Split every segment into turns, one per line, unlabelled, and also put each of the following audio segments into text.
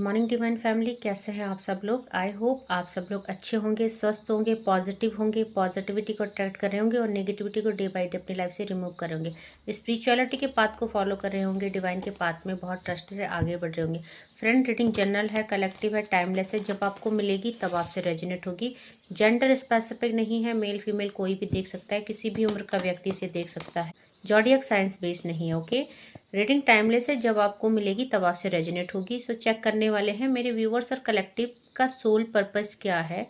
Morning divine family, कैसे हैं आप सब लोग। आई होप आप सब लोग अच्छे होंगे, स्वस्थ होंगे, पॉजिटिव होंगे, पॉजिटिविटी को अट्रैक्ट कर रहे होंगे और नेगेटिविटी को डे बाय डे अपनी लाइफ से रिमूव कर रहे होंगे। स्पिरिचुअलिटी के पाथ को फॉलो कर रहे होंगे, डिवाइन के पाथ में बहुत ट्रस्ट से आगे बढ़ रहे होंगे। फ्रेंड रीडिंग जनरल है, कलेक्टिव है, टाइमलेस है। जब आपको मिलेगी तब आपसे रेजोनेट होगी। जेंडर स्पेसिफिक नहीं है, मेल फीमेल कोई भी देख सकता है, किसी भी उम्र का व्यक्ति इसे देख सकता है। जॉडियक साइंस बेस्ड नहीं है। ओके, रीडिंग टाइमलेस है, जब आपको मिलेगी तब आपसे रेजोनेट होगी। सो चेक करने वाले हैं मेरे व्यूवर्स और कलेक्टिव का सोल पर्पस क्या है,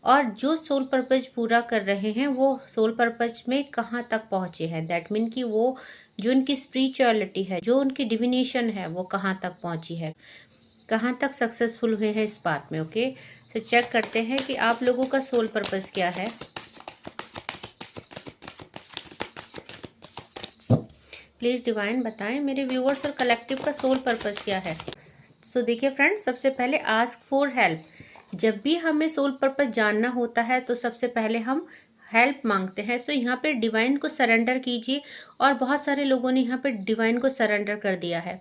और जो सोल पर्पस पूरा कर रहे हैं वो सोल पर्पस में कहाँ तक पहुँचे हैं। दैट मीन कि वो जो उनकी स्पिरिचुअलिटी है, जो उनकी डिविनेशन है, वो कहाँ तक पहुँची है, कहाँ तक सक्सेसफुल हुए हैं इस बात में। ओके, सो चेक करते हैं कि आप लोगों का सोल पर्पस क्या है। प्लीज़ डिवाइन बताएं मेरे व्यूअर्स और कलेक्टिव का सोल पर्पस क्या है। सो देखिए फ्रेंड, सबसे पहले आस्क फॉर हेल्प। जब भी हमें सोल पर्पस जानना होता है तो सबसे पहले हम हेल्प मांगते हैं। सो यहाँ पे डिवाइन को सरेंडर कीजिए, और बहुत सारे लोगों ने यहाँ पे डिवाइन को सरेंडर कर दिया है।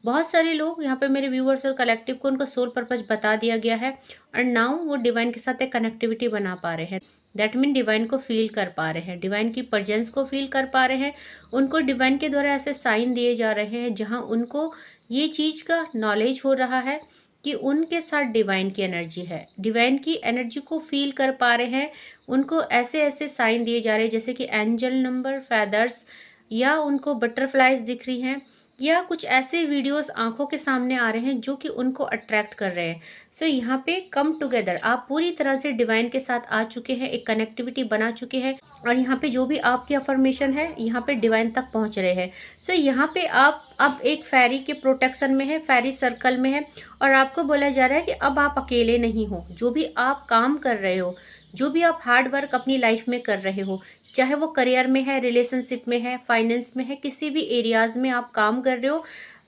बहुत सारे लोग यहाँ पे मेरे व्यूअर्स और कलेक्टिव को उनका सोल पर्पस बता दिया गया है, और नाउ वो डिवाइन के साथ एक कनेक्टिविटी बना पा रहे हैं। दैट मीन डिवाइन को फील कर पा रहे हैं, डिवाइन की प्रेजेंस को फील कर पा रहे हैं। उनको डिवाइन के द्वारा ऐसे साइन दिए जा रहे हैं जहां उनको ये चीज़ का नॉलेज हो रहा है कि उनके साथ डिवाइन की एनर्जी है, डिवाइन की एनर्जी को फील कर पा रहे हैं। उनको ऐसे ऐसे साइन दिए जा रहे हैं जैसे कि एंजल नंबर, फेदर्स, या उनको बटरफ्लाइज दिख रही हैं, या कुछ ऐसे वीडियोस आंखों के सामने आ रहे हैं जो कि उनको अट्रैक्ट कर रहे हैं। सो यहाँ पे कम टुगेदर, आप पूरी तरह से डिवाइन के साथ आ चुके हैं, एक कनेक्टिविटी बना चुके हैं, और यहाँ पे जो भी आपकी अफर्मेशन है यहाँ पे डिवाइन तक पहुँच रहे हैं। सो यहाँ पे आप अब एक फेरी के प्रोटेक्शन में है, फेरी सर्कल में है, और आपको बोला जा रहा है कि अब आप अकेले नहीं हो। जो भी आप काम कर रहे हो, जो भी आप हार्ड वर्क अपनी लाइफ में कर रहे हो, चाहे वो करियर में है, रिलेशनशिप में है, फाइनेंस में है, किसी भी एरियाज में आप काम कर रहे हो,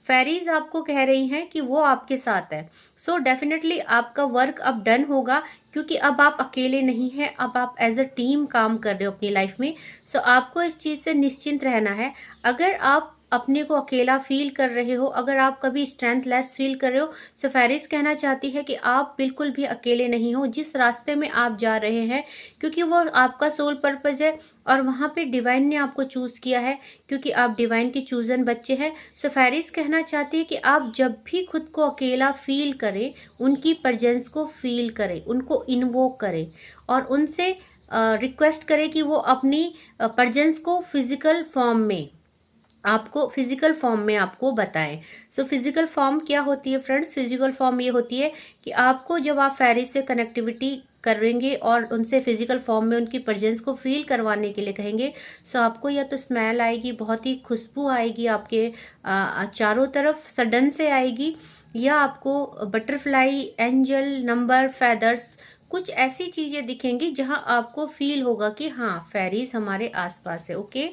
फेरीज आपको कह रही हैं कि वो आपके साथ है। सो डेफिनेटली आपका वर्क अब डन होगा, क्योंकि अब आप अकेले नहीं हैं, अब आप एज अ टीम काम कर रहे हो अपनी लाइफ में। सो आपको इस चीज़ से निश्चिंत रहना है। अगर आप अपने को अकेला फील कर रहे हो, अगर आप कभी स्ट्रेंथ लेस फील कर रहे हो, सो फेरिस कहना चाहती है कि आप बिल्कुल भी अकेले नहीं हो जिस रास्ते में आप जा रहे हैं, क्योंकि वो आपका सोल पर्पस है, और वहाँ पे डिवाइन ने आपको चूज़ किया है, क्योंकि आप डिवाइन के चूजन बच्चे हैं। सो फेरिस कहना चाहती है कि आप जब भी खुद को अकेला फील करें, उनकी प्रेजेंस को फील करें, उनको इन्वोक करें, और उनसे रिक्वेस्ट करें कि वो अपनी प्रेजेंस को फिजिकल फॉर्म में आपको बताएं। सो फिजिकल फॉर्म क्या होती है फ्रेंड्स? फिजिकल फॉर्म ये होती है कि आपको जब आप फेरिस से कनेक्टिविटी करेंगे और उनसे फिजिकल फॉर्म में उनकी प्रेजेंस को फील करवाने के लिए कहेंगे, सो आपको या तो स्मेल आएगी, बहुत ही खुशबू आएगी आपके चारों तरफ, सडन से आएगी, या आपको बटरफ्लाई, एंजल नंबर, फेदर्स, कुछ ऐसी चीज़ें दिखेंगी जहां आपको फील होगा कि हाँ, फेरीज हमारे आसपास है। ओके,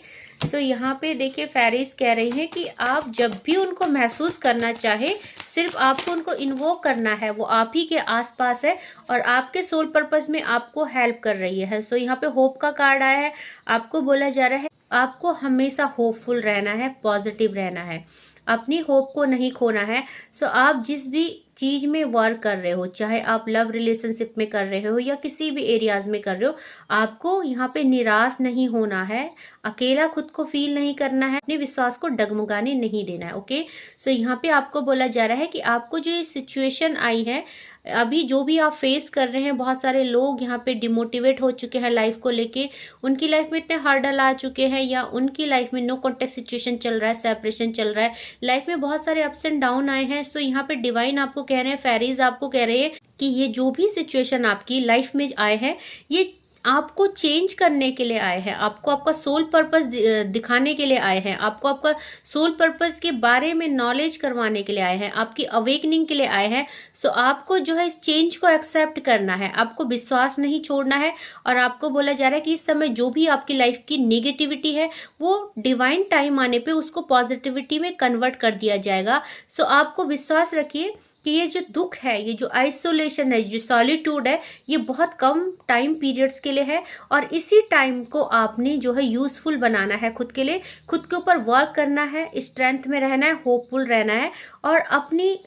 सो यहाँ पे देखिए फेरीज कह रही हैं कि आप जब भी उनको महसूस करना चाहे, सिर्फ आपको उनको इन्वोक करना है, वो आप ही के आसपास है और आपके सोल पर्पस में आपको हेल्प कर रही है। सो यहाँ पे होप का कार्ड आया है। आपको बोला जा रहा है आपको हमेशा होपफुल रहना है, पॉजिटिव रहना है, अपनी होप को नहीं खोना है। सो आप जिस भी चीज़ में वर्क कर रहे हो, चाहे आप लव रिलेशनशिप में कर रहे हो या किसी भी एरियाज में कर रहे हो, आपको यहाँ पे निराश नहीं होना है, अकेला खुद को फील नहीं करना है, अपने विश्वास को डगमगाने नहीं देना है। ओके, सो यहाँ पे आपको बोला जा रहा है कि आपको जो ये सिचुएशन आई है, अभी जो भी आप फेस कर रहे हैं, बहुत सारे लोग यहाँ पे डिमोटिवेट हो चुके हैं लाइफ को लेके, उनकी लाइफ में इतने हर्डल आ चुके हैं, या उनकी लाइफ में नो कॉन्टेक्ट सिचुएशन चल रहा है, सेपरेशन चल रहा है, लाइफ में बहुत सारे अप्स एंड डाउन आए हैं। सो यहाँ पे डिवाइन आपको कह रहे हैं, फेरीज आपको कह रहे हैं कि ये जो भी सिचुएशन आपकी लाइफ में आए हैं, ये आपको चेंज करने के लिए आए हैं, आपको आपका सोल पर्पस दिखाने के लिए आए हैं, आपको आपका सोल पर्पस के बारे में नॉलेज करवाने के लिए आए हैं, आपकी अवेकनिंग के लिए आए हैं। सो आपको जो है इस चेंज को एक्सेप्ट करना है, आपको विश्वास नहीं छोड़ना है, और आपको बोला जा रहा है कि इस समय जो भी आपकी लाइफ की नेगेटिविटी है, वो डिवाइन टाइम आने पे उसको पॉजिटिविटी में कन्वर्ट कर दिया जाएगा। सो आपको विश्वास रखिए कि ये जो दुख है, ये जो आइसोलेशन है, जो सॉलिट्यूड है, ये बहुत कम टाइम पीरियड्स के लिए है। और इसी टाइम को आपने जो है यूजफुल बनाना है खुद के लिए, खुद के ऊपर वर्क करना है, स्ट्रेंथ में रहना है, होपफुल रहना है, और अपनी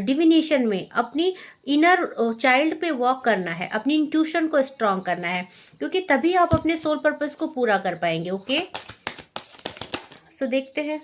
डिविनेशन में, अपनी इनर चाइल्ड पे वर्क करना है, अपनी इंट्यूशन को स्ट्रांग करना है, क्योंकि तभी आप अपने सोल पर्पस को पूरा कर पाएंगे। ओके, सो देखते हैं।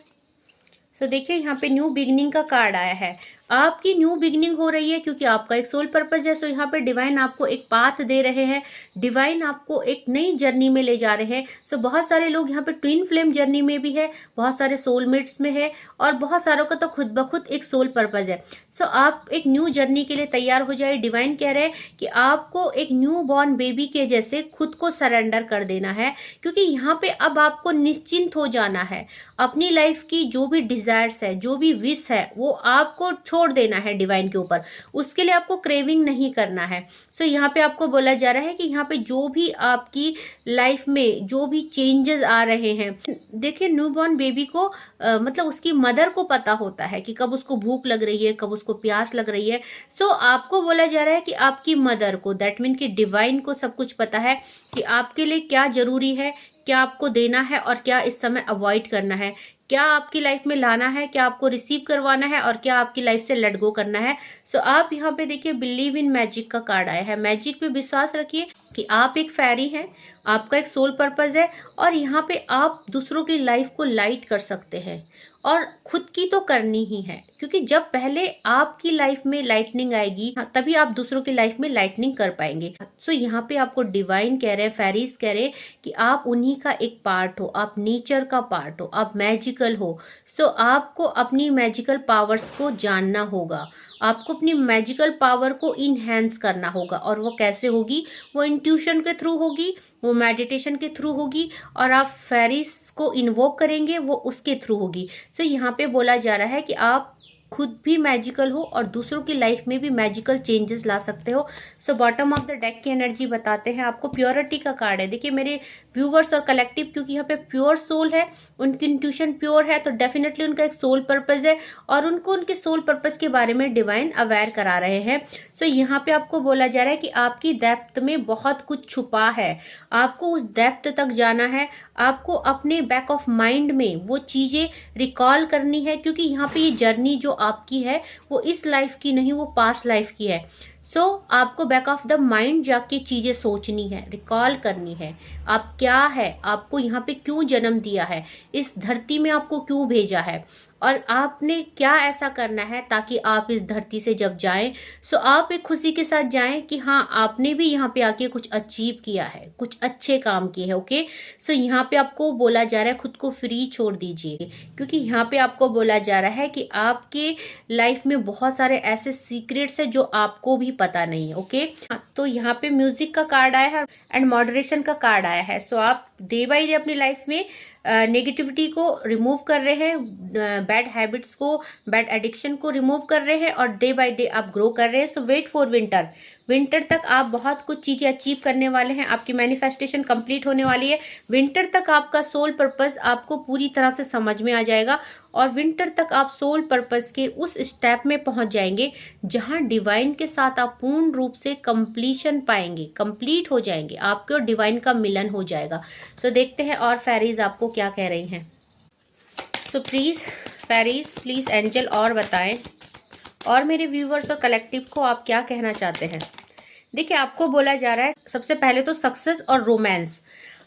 सो देखिए यहाँ पे न्यू बिगनिंग का कार्ड आया है। आपकी न्यू बिगनिंग हो रही है क्योंकि आपका एक सोल पर्पस है। सो यहाँ पे डिवाइन आपको एक पाथ दे रहे हैं, डिवाइन आपको एक नई जर्नी में ले जा रहे हैं। सो बहुत सारे लोग यहाँ पे ट्विन फ्लेम जर्नी में भी है, बहुत सारे सोलमेट्स में है, और बहुत सारों का तो खुद ब खुद एक सोल पर्पस है। सो आप एक न्यू जर्नी के लिए तैयार हो जाए। डिवाइन कह रहे हैं कि आपको एक न्यू बॉर्न बेबी के जैसे खुद को सरेंडर कर देना है, क्योंकि यहाँ पे अब आपको निश्चिंत हो जाना है। अपनी लाइफ की जो भी डिजायर्स है, जो भी विश है, वो आपको छोड़ देना है डिवाइन के ऊपर। उसके लिए आपको क्रेविंग नहीं करना है। सो यहाँ पे आपको बोला जा रहा है कि यहाँ पे जो भी आपकी लाइफ में जो भी चेंजेस आ रहे हैं, देखिए न्यूबॉर्न बेबी को मतलब उसकी मदर को पता होता है कि कब उसको भूख लग रही है, कब उसको प्यास लग रही है। सो आपको बोला जा रहा है कि आपकी मदर को, दैट मीन कि डिवाइन को सब कुछ पता है कि आपके लिए क्या जरूरी है, क्या आपको देना है और क्या इस समय अवॉइड करना है, क्या आपकी लाइफ में लाना है, क्या आपको रिसीव करवाना है, और क्या आपकी लाइफ से लेट गो करना है। सो आप यहाँ पे देखिए बिलीव इन मैजिक का कार्ड आया है। मैजिक पे विश्वास रखिए कि आप एक फेरी हैं, आपका एक सोल पर्पस है, और यहाँ पे आप दूसरों की लाइफ को लाइट कर सकते हैं, और खुद की तो करनी ही है, क्योंकि जब पहले आपकी लाइफ में लाइटनिंग आएगी तभी आप दूसरों की लाइफ में लाइटनिंग कर पाएंगे। सो यहाँ पे आपको डिवाइन कह रहे हैं, फेरीज कह रहे हैं कि आप उन्हीं का एक पार्ट हो, आप नेचर का पार्ट हो, आप मैजिकल हो। सो आपको अपनी मैजिकल पावर्स को जानना होगा, आपको अपनी मैजिकल पावर को इनहेंस करना होगा। और वो कैसे होगी? वो इंट्यूशन के थ्रू होगी, वो मेडिटेशन के थ्रू होगी, और आप फेरीज को इन्वोक करेंगे, वो उसके थ्रू होगी। सो यहाँ पे बोला जा रहा है कि आप खुद भी मैजिकल हो और दूसरों की लाइफ में भी मैजिकल चेंजेस ला सकते हो। So bottom of the deck की एनर्जी बताते हैं आपको। प्योरिटी का कार्ड है। देखिए मेरे व्यूवर्स और कलेक्टिव, क्योंकि यहाँ पे प्योर सोल है, उनकी इंट्यूशन प्योर है, तो डेफिनेटली उनका एक सोल पर्पस है, और उनको उनके सोल पर्पस के बारे में डिवाइन अवेयर करा रहे हैं। सो यहाँ पे आपको बोला जा रहा है कि आपकी डेप्थ में बहुत कुछ छुपा है, आपको उस डेप्थ तक जाना है, आपको अपने बैक ऑफ माइंड में वो चीज़ें रिकॉल करनी है, क्योंकि यहाँ पे ये जर्नी जो आपकी है वो इस लाइफ की नहीं, वो पास्ट लाइफ की है। सो आपको बैक ऑफ द माइंड जाके चीज़ें सोचनी है, रिकॉल करनी है, आप क्या है, आपको यहाँ पे क्यों जन्म दिया है, इस धरती में आपको क्यों भेजा है, और आपने क्या ऐसा करना है ताकि आप इस धरती से जब जाएं, सो आप एक खुशी के साथ जाएं कि हाँ आपने भी यहाँ पे आके कुछ अचीव किया है, कुछ अच्छे काम किए हैं। ओके, सो यहाँ पे आपको बोला जा रहा है खुद को फ्री छोड़ दीजिए, क्योंकि यहाँ पे आपको बोला जा रहा है कि आपके लाइफ में बहुत सारे ऐसे सीक्रेट्स हैं जो आपको भी पता नहीं है। ओके, तो यहाँ पे म्यूजिक का कार्ड आया है एंड मॉडरेशन का कार्ड आया है। सो आप डे बाई डे अपनी लाइफ में नेगेटिविटी को रिमूव कर रहे हैं, बैड हैबिट्स को, बैड एडिक्शन को रिमूव कर रहे हैं, और डे बाय डे आप ग्रो कर रहे हैं। सो वेट फॉर विंटर। विंटर तक आप बहुत कुछ चीज़ें अचीव करने वाले हैं, आपकी मैनिफेस्टेशन कंप्लीट होने वाली है। विंटर तक आपका सोल पर्पस आपको पूरी तरह से समझ में आ जाएगा, और विंटर तक आप सोल पर्पस के उस स्टेप में पहुंच जाएंगे जहां डिवाइन के साथ आप पूर्ण रूप से कंप्लीशन पाएंगे, कंप्लीट हो जाएंगे, आपके और डिवाइन का मिलन हो जाएगा। सो देखते हैं और फेरीज आपको क्या कह रही हैं। So please fairies, please angel और बताएं, और मेरे व्यूवर्स और कलेक्टिव को आप क्या कहना चाहते हैं। देखिए आपको बोला जा रहा है सबसे पहले तो सक्सेस और रोमांस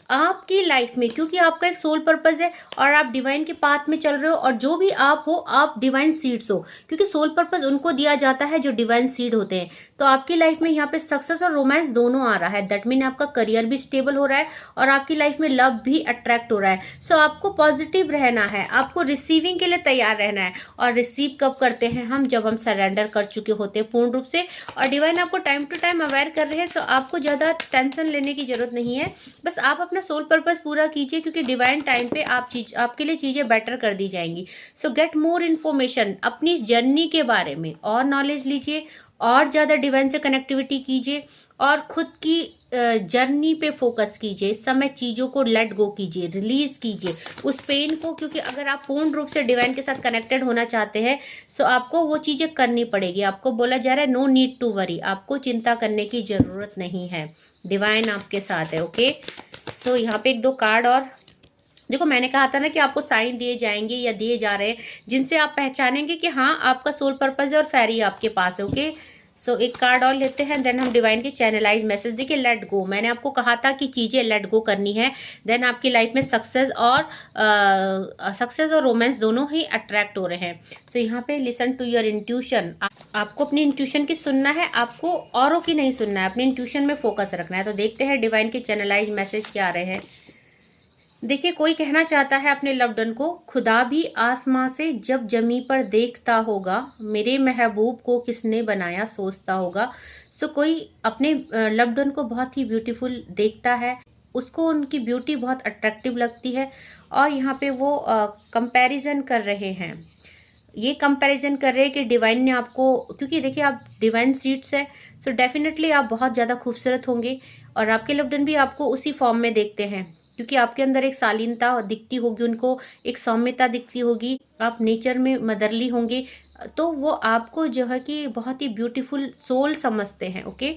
आपकी लाइफ में, क्योंकि आपका एक सोल पर्पस है और आप डिवाइन के पाथ में चल रहे हो, और जो भी आप हो आप डिवाइन सीड्स हो, क्योंकि सोल पर्पस उनको दिया जाता है जो डिवाइन सीड होते हैं। तो आपकी लाइफ में यहाँ पे सक्सेस और रोमांस दोनों आ रहा है, दैट मीन आपका करियर भी स्टेबल हो रहा है और आपकी लाइफ में लव भी अट्रैक्ट हो रहा है। सो आपको पॉजिटिव रहना है, आपको रिसीविंग के लिए तैयार रहना है। और रिसीव कब करते हैं हम? जब हम सरेंडर कर चुके होते हैं पूर्ण रूप से, और डिवाइन आपको टाइम टू टाइम अवेयर कर रहे हैं। तो आपको ज़्यादा टेंशन लेने की जरूरत नहीं है, बस आप अपना सोल पर्पस पूरा कीजिए, क्योंकि डिवाइन टाइम पे आपके लिए चीज़ें बेटर कर दी जाएंगी। सो गेट मोर इन्फॉर्मेशन, अपनी जर्नी के बारे में और नॉलेज लीजिए, और ज़्यादा डिवाइन से कनेक्टिविटी कीजिए और खुद की जर्नी पे फोकस कीजिए। इस समय चीज़ों को लेट गो कीजिए, रिलीज कीजिए उस पेन को, क्योंकि अगर आप पूर्ण रूप से डिवाइन के साथ कनेक्टेड होना चाहते हैं सो आपको वो चीज़ें करनी पड़ेगी। आपको बोला जा रहा है नो नीड टू वरी, आपको चिंता करने की ज़रूरत नहीं है, डिवाइन आपके साथ है। ओके, सो यहाँ पे एक दो कार्ड और देखो, मैंने कहा था ना कि आपको साइन दिए जाएंगे या दिए जा रहे हैं जिनसे आप पहचानेंगे कि हाँ आपका सोल पर्पस है और फेरी आपके पास है। ओके, सो एक कार्ड और लेते हैं, देन हम डिवाइन के चैनलाइज मैसेज। देखिए, लेट गो, मैंने आपको कहा था कि चीज़ें लेट गो करनी है, देन आपकी लाइफ में सक्सेस और रोमांस दोनों ही अट्रैक्ट हो रहे हैं। सो यहाँ पे लिसन टू योर इंट्यूशन, आपको अपनी इंट्यूशन की सुनना है, आपको औरों की नहीं सुनना है, अपनी इंट्यूशन में फोकस रखना है। तो देखते हैं डिवाइन के चैनलाइज मैसेज क्या आ रहे हैं। देखिए, कोई कहना चाहता है अपने लव्ड वन को, खुदा भी आसमां से जब जमी पर देखता होगा, मेरे महबूब को किसने बनाया सोचता होगा। सो कोई अपने लव्ड वन को बहुत ही ब्यूटीफुल देखता है, उसको उनकी ब्यूटी बहुत अट्रैक्टिव लगती है और यहाँ पे वो कंपैरिजन कर रहे हैं। ये कंपैरिजन कर रहे हैं कि डिवाइन ने आपको, क्योंकि देखिए आप डिवाइन सीड्स है, सो डेफिनेटली आप बहुत ज़्यादा खूबसूरत होंगे और आपके लव्ड वन भी आपको उसी फॉर्म में देखते हैं, क्योंकि आपके अंदर एक शालीनता दिखती होगी, उनको एक सौम्यता दिखती होगी, आप नेचर में मदरली होंगे, तो वो आपको जो है कि बहुत ही ब्यूटीफुल सोल समझते हैं। ओके,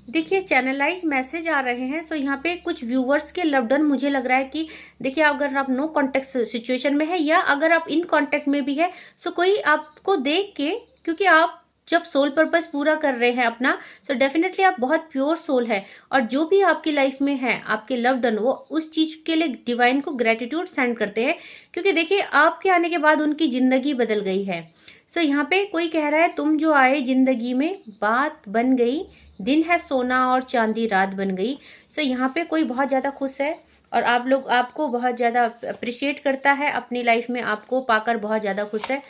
देखिए चैनलाइज मैसेज आ रहे हैं। सो यहाँ पे कुछ व्यूवर्स के लव्ड वन, मुझे लग रहा है कि देखिए अगर आप नो कॉन्टेक्ट सिचुएशन में है या अगर आप इन कॉन्टेक्ट में भी है, सो कोई आपको देख के, क्योंकि आप जब सोल पर्पस पूरा कर रहे हैं अपना, सो डेफिनेटली आप बहुत प्योर सोल है और जो भी आपकी लाइफ में है आपके लव्ड वन, वो उस चीज के लिए डिवाइन को ग्रेटिट्यूड सेंड करते हैं, क्योंकि देखिए आपके आने के बाद उनकी जिंदगी बदल गई है। सो यहाँ पे कोई कह रहा है तुम जो आए जिंदगी में बात बन गई, दिन है सोना और चांदी रात बन गई। सो यहाँ पे कोई बहुत ज़्यादा खुश है और आप लोग आपको बहुत ज़्यादा अप्रिशिएट करता है, अपनी लाइफ में आपको पाकर बहुत ज़्यादा खुश है।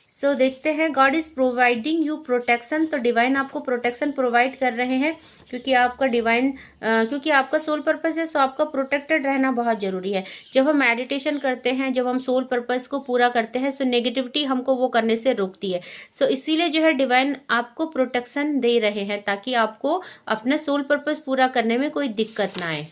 सो देखते हैं, God is providing you protection, तो डिवाइन आपको प्रोटेक्शन प्रोवाइड कर रहे हैं, क्योंकि आपका डिवाइन क्योंकि आपका सोल पर्पस है, सो आपका प्रोटेक्टेड रहना बहुत ज़रूरी है। जब हम मेडिटेशन करते हैं, जब हम सोल पर्पस को पूरा करते हैं, सो नेगेटिविटी हमको वो करने से रोकती है। सो इसीलिए जो है डिवाइन आपको प्रोटेक्शन दे रहे हैं ताकि आपको अपना सोल पर्पस पूरा करने में कोई दिक्कत ना आए।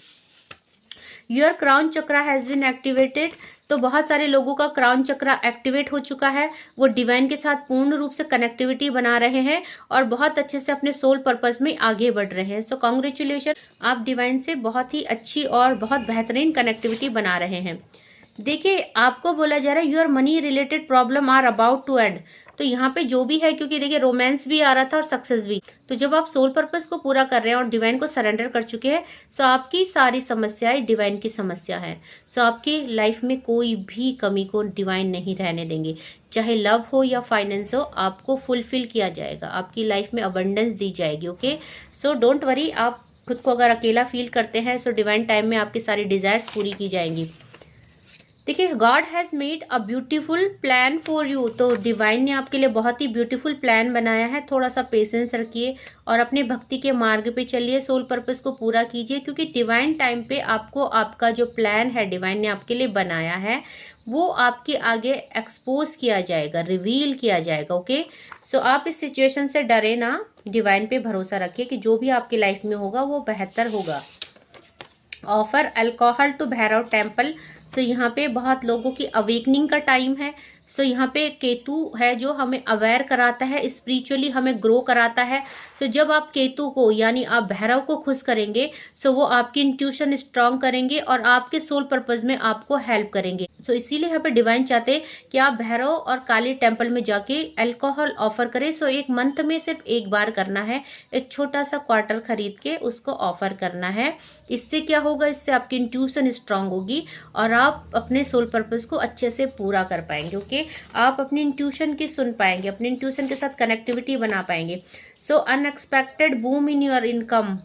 Your crown chakra has been activated, तो बहुत सारे लोगों का क्राउन चक्रा एक्टिवेट हो चुका है, वो डिवाइन के साथ पूर्ण रूप से कनेक्टिविटी बना रहे हैं और बहुत अच्छे से अपने सोल पर्पस में आगे बढ़ रहे हैं। सो कॉन्ग्रेचुलेशन, आप डिवाइन से बहुत ही अच्छी और बहुत बेहतरीन कनेक्टिविटी बना रहे हैं। देखिए, आपको बोला जा रहा है your money related problem are about to end, तो यहाँ पे जो भी है, क्योंकि देखिए रोमांस भी आ रहा था और सक्सेस भी, तो जब आप सोल पर्पस को पूरा कर रहे हैं और डिवाइन को सरेंडर कर चुके हैं, सो आपकी सारी समस्याएं डिवाइन की समस्या है। सो आपकी लाइफ में कोई भी कमी को डिवाइन नहीं रहने देंगे, चाहे लव हो या फाइनेंस हो, आपको फुलफिल किया जाएगा, आपकी लाइफ में अबंडेंस दी जाएगी। ओके, सो डोंट वरी, आप खुद को अगर अकेला फील करते हैं, सो डिवाइन टाइम में आपकी सारी डिजायर्स पूरी की जाएंगी। देखिए, God has made a beautiful plan for you, तो डिवाइन ने आपके लिए बहुत ही ब्यूटीफुल प्लान बनाया है। थोड़ा सा पेशेंस रखिए और अपने भक्ति के मार्ग पे चलिए, सोल पर्पस को पूरा कीजिए, क्योंकि डिवाइन टाइम पे आपको आपका जो प्लान है डिवाइन ने आपके लिए बनाया है वो आपके आगे एक्सपोज किया जाएगा, रिवील किया जाएगा। ओके, सो आप इस सिचुएशन से डरे ना, डिवाइन पे भरोसा रखिए कि जो भी आपकी लाइफ में होगा वो बेहतर होगा। Offer alcohol to Bhairav temple, so यहाँ पे बहुत लोगों की अवेकनिंग का टाइम है। सो यहाँ पे केतु है जो हमें अवेयर कराता है, स्पिरिचुअली हमें ग्रो कराता है। सो जब आप केतु को यानी आप भैरव को खुश करेंगे, सो वो आपकी इंट्यूशन स्ट्रांग करेंगे और आपके सोल पर्पस में आपको हेल्प करेंगे। सो इसीलिए यहाँ पे डिवाइन चाहते हैं कि आप भैरव और काली टेम्पल में जाके अल्कोहल ऑफर करें। सो एक मंथ में सिर्फ एक बार करना है, एक छोटा सा क्वार्टर खरीद के उसको ऑफर करना है। इससे क्या होगा, इससे आपकी इंट्यूशन स्ट्रांग होगी और आप अपने सोल पर्पस को अच्छे से पूरा कर पाएंगे। ओके, आप अपनी इंट्यूशन की सुन पाएंगे, अपनी इंट्यूशन के साथ कनेक्टिविटी बना पाएंगे। सो unexpected boom in your income,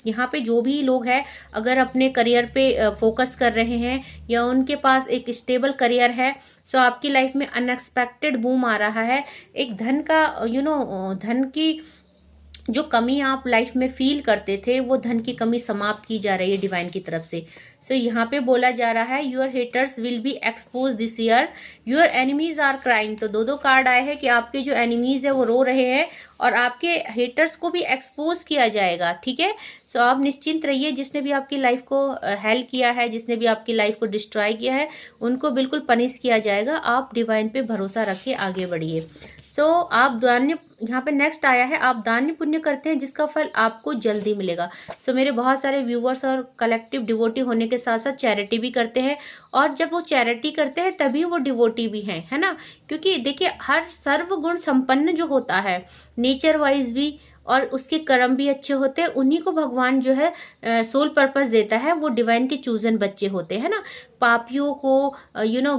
यहाँ पे जो भी लोग हैं अगर अपने करियर पे फोकस कर रहे हैं या उनके पास एक स्टेबल करियर है, सो आपकी लाइफ में अनएक्सपेक्टेड बूम आ रहा है। एक धन का धन की जो कमी आप लाइफ में फील करते थे, वो धन की कमी समाप्त की जा रही है डिवाइन की तरफ से। सो यहाँ पे बोला जा रहा है your haters will be expose this year, your enemies are crying. तो दो दो कार्ड आए हैं कि आपके जो एनिमीज है वो रो रहे हैं और आपके हेटर्स को भी एक्सपोज किया जाएगा, ठीक है। सो आप निश्चिंत रहिए, जिसने भी आपकी लाइफ को हेल्प किया है, जिसने भी आपकी लाइफ को डिस्ट्रॉय किया है, उनको बिल्कुल पनिश किया जाएगा। आप डिवाइन पे भरोसा रख के आगे बढ़िए। सो आप दान्य, यहाँ पे नेक्स्ट आया है, आप दान्य पुण्य करते हैं जिसका फल आपको जल्दी मिलेगा। सो मेरे बहुत सारे व्यूवर्स और कलेक्टिव डिवोटी होने के साथ साथ चैरिटी भी करते हैं, और जब वो चैरिटी करते हैं तभी वो डिवोटी भी हैं, है ना। क्योंकि देखिए हर सर्वगुण संपन्न जो होता है, नेचर वाइज भी और उसके कर्म भी अच्छे होते हैं, उन्हीं को भगवान जो है सोल पर्पस देता है। वो डिवाइन के चूजन बच्चे होते हैं ना। पापियों को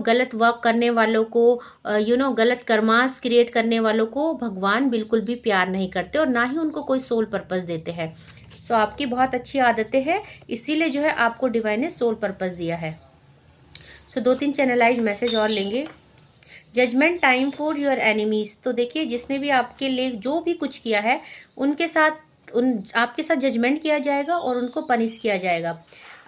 गलत वर्क करने वालों को गलत कर्मास क्रिएट करने वालों को भगवान बिल्कुल भी प्यार नहीं करते और ना ही उनको कोई सोल पर्पस देते हैं। सो आपकी बहुत अच्छी आदतें हैं, इसीलिए जो है आपको डिवाइन ने सोल पर्पस दिया है। सो 2-3 चैनलाइज मैसेज और लेंगे। Judgement time for your enemies. तो देखिए जिसने भी आपके लिए जो भी कुछ किया है, उनके साथ आपके साथ जजमेंट किया जाएगा और उनको पनिश किया जाएगा।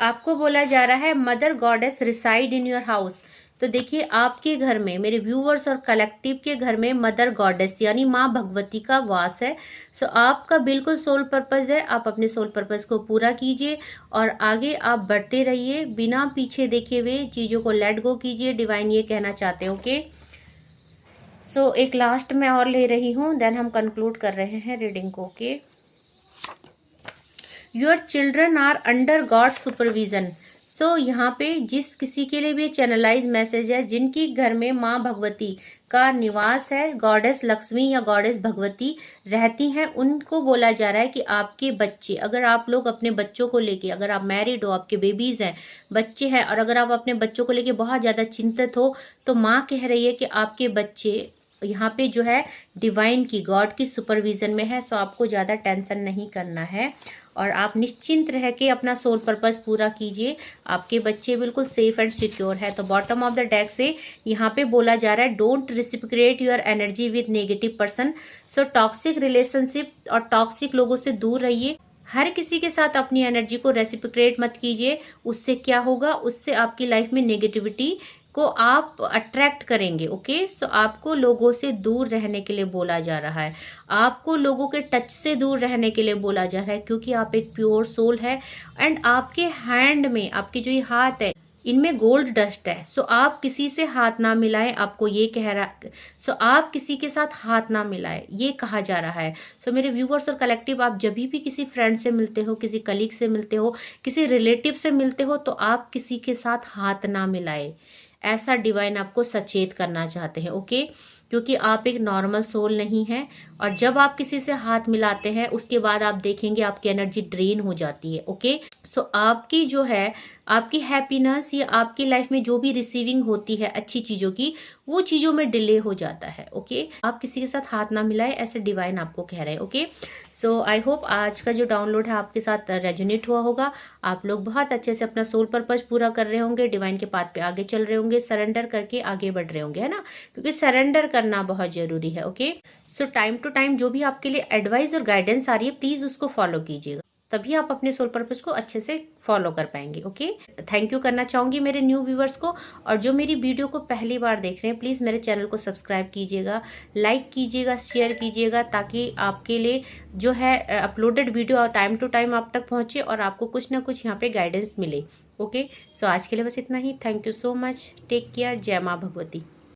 आपको बोला जा रहा है mother goddess reside in your house. तो देखिए आपके घर में, मेरे व्यूअर्स और कलेक्टिव के घर में मदर गॉडेस यानी माँ भगवती का वास है। सो आपका बिल्कुल सोल पर्पस है, आप अपने सोल पर्पस को पूरा कीजिए और आगे आप बढ़ते रहिए, बिना पीछे देखे हुए चीज़ों को लेट गो कीजिए। डिवाइन ये कहना चाहते हो। ओके, सो एक लास्ट मैं और ले रही हूँ, देन हम कंक्लूड कर रहे हैं रीडिंग को। Okay, your children are under god supervision. So यहाँ पे जिस किसी के लिए भी चैनलाइज मैसेज है, जिनकी घर में माँ भगवती का निवास है, गॉडेस लक्ष्मी या गॉडेस भगवती रहती हैं, उनको बोला जा रहा है कि आपके बच्चे, अगर आप लोग अपने बच्चों को लेके, अगर आप मैरिड हो, आपके बेबीज हैं, बच्चे हैं, और अगर आप अपने बच्चों को लेके बहुत ज़्यादा चिंतित हो, तो माँ कह रही है कि आपके बच्चे यहाँ पे जो है डिवाइन की, गॉड की सुपरविजन में है। सो आपको ज़्यादा टेंशन नहीं करना है और आप निश्चिंत रह के अपना सोल पर्पस पूरा कीजिए। आपके बच्चे बिल्कुल सेफ एंड सिक्योर है। तो बॉटम ऑफ द डेक से यहाँ पे बोला जा रहा है don't reciprocate your energy with negative person. So toxic relationship और टॉक्सिक लोगों से दूर रहिए। हर किसी के साथ अपनी एनर्जी को रेसिप्रोकेट मत कीजिए। उससे क्या होगा, उससे आपकी लाइफ में नेगेटिविटी को आप अट्रैक्ट करेंगे। ओके, सो आपको लोगों से दूर रहने के लिए बोला जा रहा है, आपको लोगों के टच से दूर रहने के लिए बोला जा रहा है, क्योंकि आप एक प्योर सोल है एंड आपके हैंड में, आपके जो ये हाथ है, इनमें गोल्ड डस्ट है। सो आप किसी से हाथ ना मिलाएं, आपको ये कह रहा। सो आप किसी के साथ हाथ ना मिलाएं, ये कहा जा रहा है। सो मेरे व्यूवर्स और कलेक्टिव, आप जब भी किसी फ्रेंड से मिलते हो, किसी कलीग से मिलते हो, किसी रिलेटिव से मिलते हो, तो आप किसी के साथ हाथ ना मिलाएं। ऐसा डिवाइन आपको सचेत करना चाहते हैं। ओके, क्योंकि आप एक नॉर्मल सोल नहीं है और जब आप किसी से हाथ मिलाते हैं उसके बाद आप देखेंगे आपकी एनर्जी ड्रेन हो जाती है। ओके, सो आपकी जो है, आपकी हैप्पीनेस या आपकी लाइफ में जो भी रिसीविंग होती है अच्छी चीज़ों की, वो चीज़ों में डिले हो जाता है। ओके, आप किसी के साथ हाथ ना मिलाएं, ऐसे डिवाइन आपको कह रहे हैं। ओके, सो आई होप आज का जो डाउनलोड है आपके साथ रेजोनेट हुआ होगा। आप लोग बहुत अच्छे से अपना सोल पर्पस पूरा कर रहे होंगे, डिवाइन के पाथ पे आगे चल रहे होंगे, सरेंडर करके आगे बढ़ रहे होंगे, है ना, क्योंकि सरेंडर करना बहुत जरूरी है। Okay, so time to time जो भी आपके लिए एडवाइस और गाइडेंस आ रही है, प्लीज उसको फॉलो कीजिएगा, तभी आप अपने सोल पर्पस को अच्छे से फॉलो कर पाएंगे। ओके, थैंक यू करना चाहूँगी मेरे न्यू व्यूवर्स को, और जो मेरी वीडियो को पहली बार देख रहे हैं प्लीज़ मेरे चैनल को सब्सक्राइब कीजिएगा, लाइक कीजिएगा, शेयर कीजिएगा, ताकि आपके लिए जो है uploaded video time to time आप तक पहुँचे और आपको कुछ ना कुछ यहाँ पे गाइडेंस मिले। ओके, सो आज के लिए बस इतना ही। Thank you so much, take care, जय माँ भगवती।